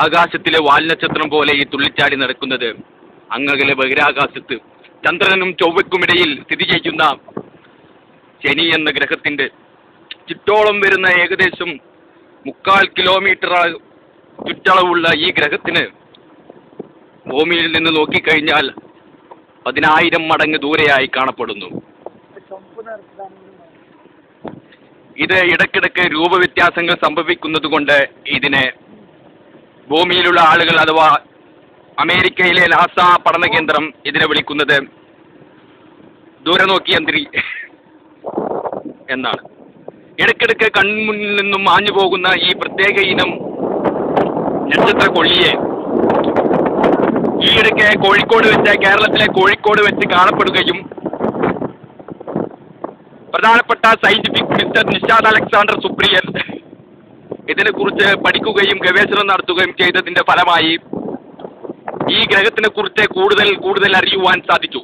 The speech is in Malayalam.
ആകാശത്തിലെ വാൽനക്ഷത്രം പോലെ ഈ തുള്ളിച്ചാടി നടക്കുന്നത് അങ്ങകലെ ബഹിരാകാശത്ത് ചന്ദ്രനും ചൊവ്വയ്ക്കുമിടയിൽ സ്ഥിതി ചെയ്യുന്ന ശനി എന്ന ഗ്രഹത്തിന്റെ ചുറ്റോളം വരുന്ന ഏകദേശം 3/4 കിലോമീറ്റർ ചുറ്റളവുള്ള ഈ ഗ്രഹത്തിന് ഭൂമിയിൽ നിന്ന് നോക്കിക്കഴിഞ്ഞാൽ 10,000 മടങ്ങ് ദൂരെയായി കാണപ്പെടുന്നു. ഇത് ഇടയ്ക്കിടയ്ക്ക് രൂപവ്യത്യാസങ്ങൾ സംഭവിക്കുന്നത് കൊണ്ട് ഇതിനെ ഭൂമിയിലുള്ള ആളുകൾ അഥവാ അമേരിക്കയിലെ നാസ പഠന കേന്ദ്രം ഇതിനെ വിളിക്കുന്നത് ദൂരനോക്കിയന്ത്രി എന്നാണ്. ഇടയ്ക്കിടയ്ക്ക് കൺമുന്നിൽ നിന്നും മാഞ്ഞു പോകുന്ന ഈ പ്രത്യേക ഇനം നക്ഷത്ര കൊള്ളിയെ ഈയിടയ്ക്ക് കേരളത്തിലെ കോഴിക്കോട് വെച്ച് കാണപ്പെടുകയും പ്രധാനപ്പെട്ട സയന്റിഫിക് മിസ്റ്റർ നിഷാദ് അലക്സാണ്ടർ സുപ്രിയൻ ഇതിനെക്കുറിച്ച് പഠിക്കുകയും ഗവേഷണം നടത്തുകയും ചെയ്തതിന്റെ ഫലമായി ഈ ഗ്രഹത്തിനെ കുറിച്ച് കൂടുതൽ അറിയുവാൻ സാധിച്ചു.